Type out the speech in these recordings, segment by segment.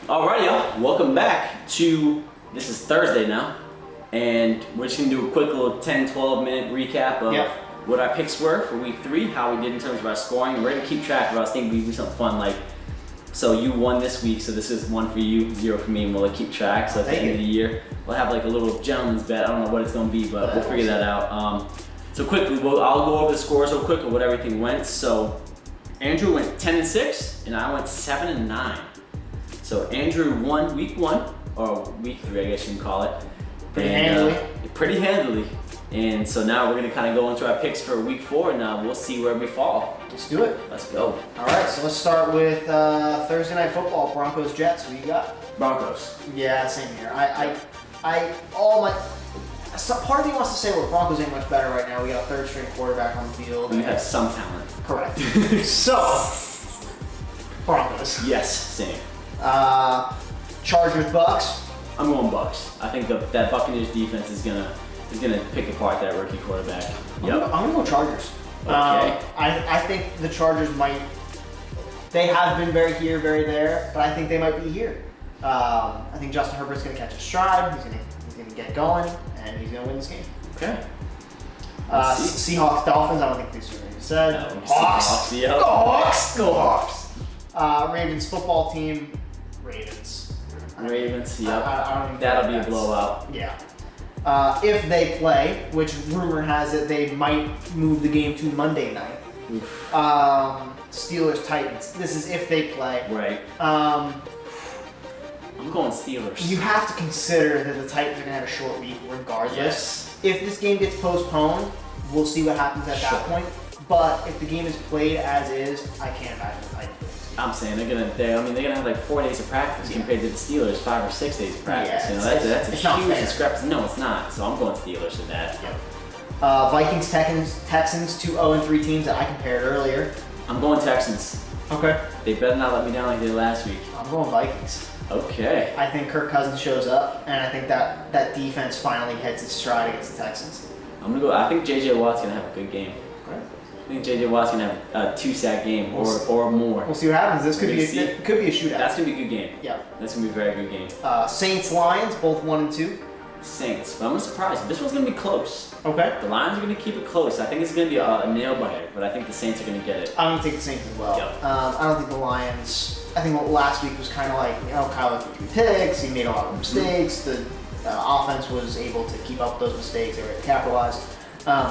Alrighty, y'all. Welcome back to, this is Thursday now, and we're just going to do a quick little 10-12 minute recap of what our picks were for week 3, how we did in terms of our scoring. We're going to keep track of, I was thinking we'd do something fun like, so you won this week, so this is 1 for you, 0 for me, and we'll keep track. So at the end of the year, we'll have like a little gentleman's bet. I don't know what it's going to be, but we'll figure that out. So quickly, I'll go over the scores real quick of what everything went. So Andrew went 10-6, and I went 7-9. So Andrew won week 1, or week 3, I guess you can call it. Pretty handily. And so now we're gonna kind of go into our picks for week 4, and we'll see where we fall. Let's do it. Let's go. All right, so let's start with Thursday Night Football, Broncos Jets. Who you got? Broncos. Yeah, same here. Part of me wants to say, well, Broncos ain't much better right now. We got a third-string quarterback on the field. We have some talent. Correct. So, Broncos. Yes, same. Chargers Bucks. I'm going Bucks. I think that Buccaneers defense is gonna pick apart that rookie quarterback. I'm gonna go Chargers. Okay. I think the Chargers might. They have been very here, very there, but I think they might be here. I think Justin Herbert's gonna catch a stride. He's gonna get going, and he's gonna win this game. Okay. Seahawks Dolphins. I don't think these are what you said. Hawks. Yep. Go Hawks. Go Hawks. Ravens football team. Ravens. Yep. I don't even That'll be a blowout. Yeah. If they play, which rumor has it they might move the game to Monday night. Steelers Titans. This is if they play. Right. I'm going Steelers. You have to consider that the Titans are gonna have a short week regardless. Yes. If this game gets postponed, we'll see what happens at that point. But if the game is played as is, I can't imagine the Titans. I'm saying they're gonna have like 4 days of practice compared to the Steelers 5 or 6 days of practice. Yeah, you know, that's a huge discrepancy. No, it's not. So I'm going Steelers for that. Yep. Vikings Texans, 2 0-3 teams that I compared earlier. I'm going Texans. Okay. They better not let me down like they did last week. I'm going Vikings. Okay. I think Kirk Cousins shows up, and I think that defense finally hits its stride against the Texans. I think J.J. Watt's gonna have a good game. Okay. I think J.J. Watt's gonna have a 2-sack game or more. We'll see what happens. This could be a shootout. That's gonna be a good game. Yeah. That's gonna be a very good game. Saints Lions, both 1-2. Saints, but I'm surprised. This one's gonna be close. Okay. The Lions are gonna keep it close. I think it's gonna be a nail biter, but I think the Saints are gonna get it. I'm gonna take the Saints as well. Yep. I don't think the Lions. I think last week was kind of like, Kyle threw 3 picks. He made a lot of mistakes. The offense was able to keep up those mistakes. They were able to capitalize.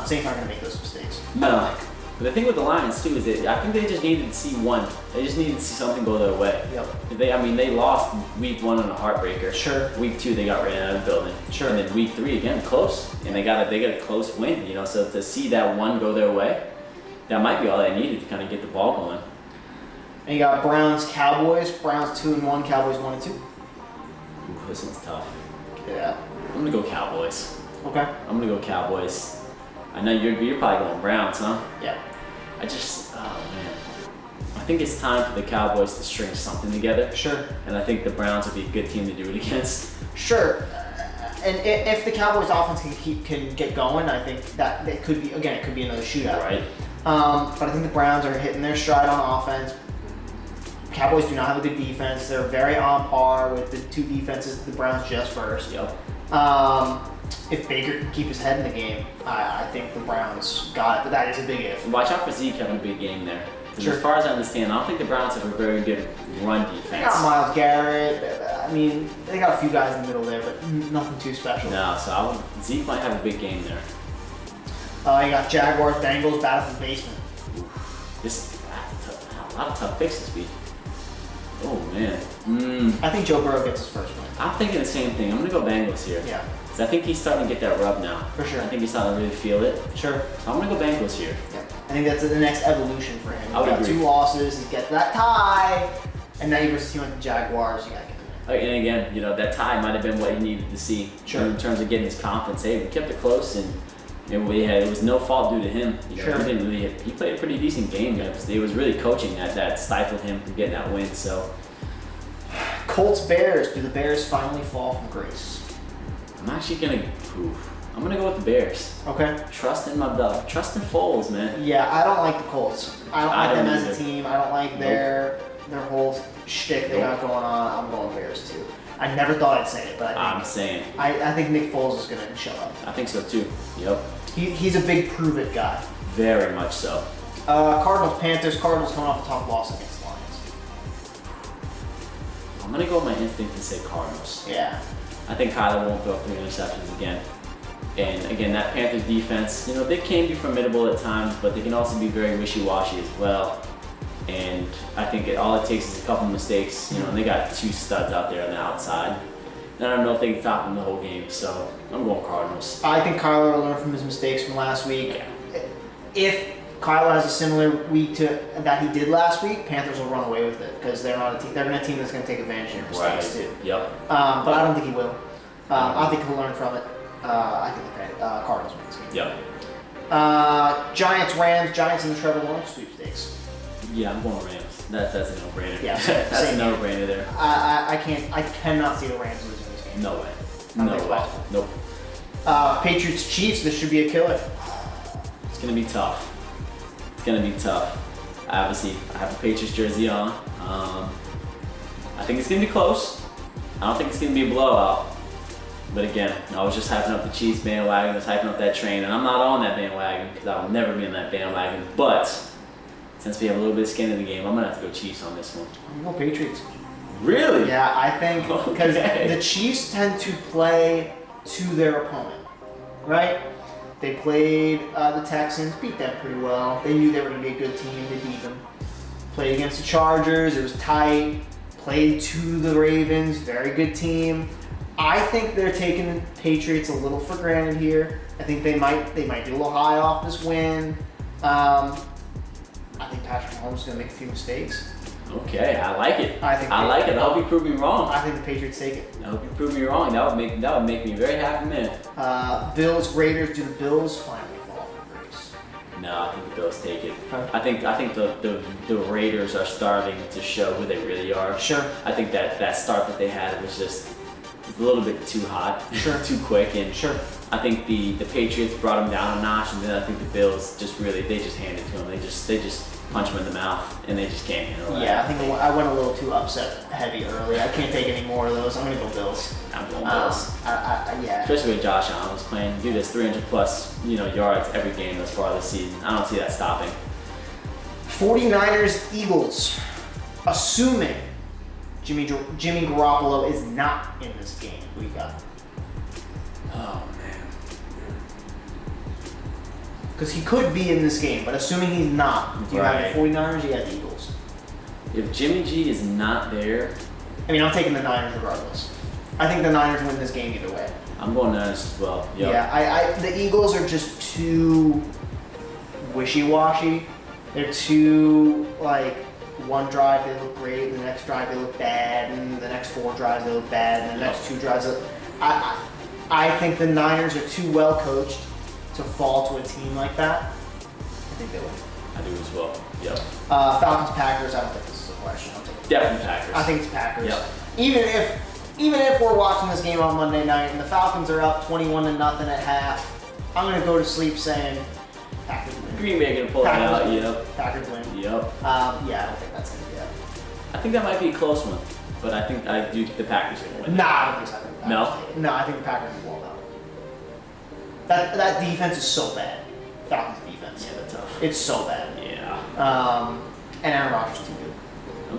Saints aren't gonna make those mistakes. No. But the thing with the Lions too is that I think they just needed to see one. They just needed to see something go their way. Yep. They lost week 1 on a heartbreaker. Sure. Week 2 they got ran out of the building. Sure. And then week 3 again close, and they got a close win. So to see that one go their way, that might be all they needed to kind of get the ball going. And you got Browns Cowboys. Browns 2-1. Cowboys 1-2. Ooh, this one's tough. Yeah. I'm gonna go Cowboys. Okay. I'm gonna go Cowboys. I know you're probably going Browns, huh? Yeah. I think it's time for the Cowboys to string something together. Sure. And I think the Browns would be a good team to do it against. Sure. And if the Cowboys offense can get going, I think that it could be another shootout. Right. But I think the Browns are hitting their stride on offense. Cowboys do not have a good defense. They're very on par with the 2 defenses the Browns just versed. Yep. If Baker can keep his head in the game, I think the Browns got it, but that is a big if. Watch out for Zeke having a big game there. Sure. As far as I understand, I don't think the Browns have a very good run defense. They got Myles Garrett. They got a few guys in the middle there, but nothing too special. No, so Zeke might have a big game there. You got Jaguars, Bengals, battle for the basement. A lot of tough picks this week. Oh man. I think Joe Burrow gets his first win. I'm thinking the same thing. I'm gonna go Bengals here. Yeah. Because I think he's starting to get that rub now. For sure. I think he's starting to really feel it. Sure. So I'm gonna go Bengals here. Yeah. I think that's the next evolution for him. I would agree. 2 losses, he gets that tie, and now you're versus team like the Jaguars. You gotta get the win. And again, that tie might have been what he needed to see. Sure. In terms of getting his confidence. Hey, we kept it close, and it was no fault due to him. Sure. He played a pretty decent game. It was really coaching that stifled him from getting that win. So. Colts Bears. Do the Bears finally fall from grace? I'm gonna go with the Bears. Okay. Trust in Foles, man. Yeah, I don't like the Colts. I don't like them as either. a team. I don't like their whole shtick they got going on, I'm going Bears too. I never thought I'd say it, but I'm saying. I think Nick Foles is going to show up. I think so too. Yep. He's a big prove-it guy. Very much so. Cardinals, Panthers. Cardinals coming off a tough loss against the Lions. I'm going to go with my instinct and say Cardinals. Yeah. I think Kyler won't throw 3 interceptions again. And again, that Panthers defense, they can be formidable at times, but they can also be very wishy-washy as well. And I think all it takes is a couple mistakes, and they got 2 studs out there on the outside. And I don't know if they can stop them the whole game, so I'm going Cardinals. I think Kyler will learn from his mistakes from last week. Yeah. If Kyler has a similar week to that he did last week, Panthers will run away with it because they're not a team. They're a team that's going to take advantage of your mistakes too. Yep. But I don't think he will. I think he'll learn from it. I think Cardinals win this game. Yep. Giants, Rams. Giants in the Trevor Lawrence sweepstakes. Yeah, I'm going Rams. That's a no-brainer. Yeah, that's a no-brainer there. I cannot see the Rams losing this game. No way. No way. Nope. Patriots, Chiefs. This should be a killer. It's gonna be tough. It's gonna be tough. Obviously, I have a Patriots jersey on. I think it's gonna be close. I don't think it's gonna be a blowout. But again, I was just hyping up the Chiefs bandwagon, just hyping up that train, and I'm not on that bandwagon because I will never be on that bandwagon. But since we have a little bit of skin in the game, I'm gonna have to go Chiefs on this one. I'm going Patriots. Really? Yeah, I think because Okay. the Chiefs tend to play to their opponent, right? They played the Texans, beat them pretty well. They knew they were going to be a good team. They beat them. Played against the Chargers. It was tight. Played to the Ravens. Very good team. I think they're taking the Patriots a little for granted here. I think they might be a little high off this win. I think Patrick Mahomes is going to make a few mistakes. Okay, I like it. I like it. I hope you prove me wrong. I think the Patriots take it. I hope you prove me wrong. That would make me a very happy man. Bills, Raiders. Do the Bills finally fall from grace? No, I think the Bills take it. Okay. I think the Raiders are starting to show who they really are. Sure. I think that start that they had was just a little bit too hot, Sure. too quick, and Sure. I think the Patriots brought them down a notch, and then I think the Bills just handed it to them. They just punch them in the mouth, and they just can't handle it. Yeah, I think I went a little too upset heavy early. I can't take any more of those. I'm gonna go Bills. I'm going Bills. Yeah. Especially with Josh Allen was playing. Dude, there's 300 plus yards every game thus far this season. I don't see that stopping. 49ers, Eagles. Assuming Jimmy Garoppolo is not in this game, we got. Oh man. Because he could be in this game, but assuming he's not, do you have the 49ers? You have the Eagles. If Jimmy G is not there, I mean, I'm taking the Niners regardless. I think the Niners win this game either way. I'm going Niners as well. Yep. Yeah, the Eagles are just too wishy-washy. They're too, one drive they look great, the next drive they look bad, and the next 4 drives they look bad, and the next 2 drives I think the Niners are too well coached to fall to a team like that. I think they win. I do as well. Yep. Falcons, Packers, I don't think this is a question. Definitely Packers. I think it's Packers. Yep. Even if we're watching this game on Monday night and the Falcons are up 21-0 at half, I'm gonna go to sleep saying Packers win. Green Bay gonna pull it out. Yep. Packers win. Yep. I don't think that's gonna be it. I think that might be a close one, but I do think the Packers are gonna win. Nah, I don't think so. No? No, I think the Packers will blow out. That defense is so bad. Falcons defense. Yeah, that's tough. It's so bad. Yeah. And Aaron Rodgers is too good.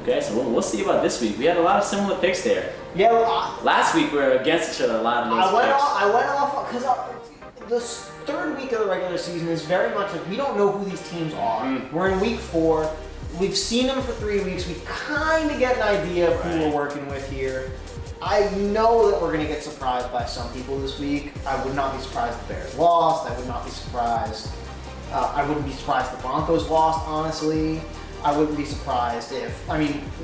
Okay, so we'll see about this week. We had a lot of similar picks there. Yeah, well, last week we were against each other a lot of those picks. I went off because this third week of the regular season is very much like we don't know who these teams are. We're in week 4. We've seen them for 3 weeks. We kind of get an idea of who we're working with here. I know that we're going to get surprised by some people this week. I would not be surprised if the Bears lost. I would not be surprised. I wouldn't be surprised if the Broncos lost, honestly. I wouldn't be surprised if,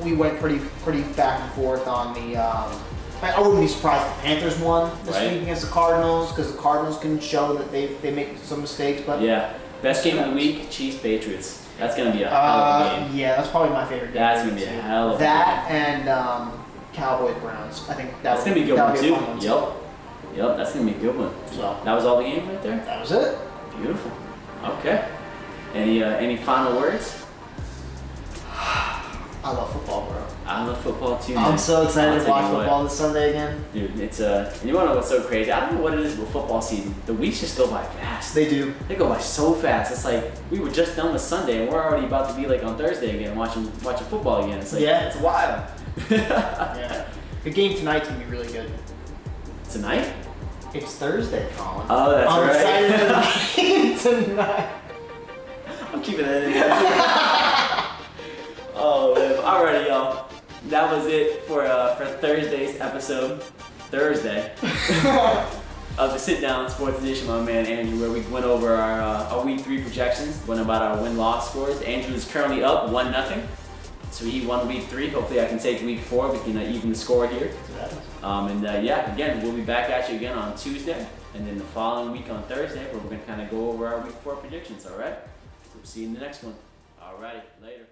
we went pretty back and forth on the, I wouldn't be surprised if the Panthers won this week against the Cardinals, because the Cardinals can show that they make some mistakes. But yeah, best game of the week, Chiefs Patriots. That's gonna be a hell of a game. Yeah, that's probably my favorite game. That's gonna be a hell of a game. That and Cowboys Browns. I think that's gonna be a good one too. One Yep, that's gonna be a good one. So that was all the game right there. That was it. Beautiful. Okay. Any final words? I love football, bro. I love football too. I'm man. so excited I'll to tell watch you what. football this Sunday again. Dude, it's and you wanna know what's so crazy? I don't know what it is with football season. The weeks just go by fast. They do. They go by so fast. It's like we were just done with Sunday and we're already about to be like on Thursday again, watching football again. It's like it's wild. Yeah. The game tonight's gonna be really good. Tonight? It's Thursday, Colin. Oh, that's I'm right. excited for the game tonight. I'm keeping that in there. Oh man. Alrighty, y'all. That was it for Thursday's episode. Thursday. Of the Sit Down Sports Edition, my man Andrew, where we went over our week 3 projections, went about our win-loss scores. Andrew is currently up 1-0, so he won week 3. Hopefully I can take week 4. We can even the score here. Again, we'll be back at you again on Tuesday, and then the following week on Thursday, where we're going to kind of go over our week 4 predictions, alright? So see you in the next one. Alrighty, later.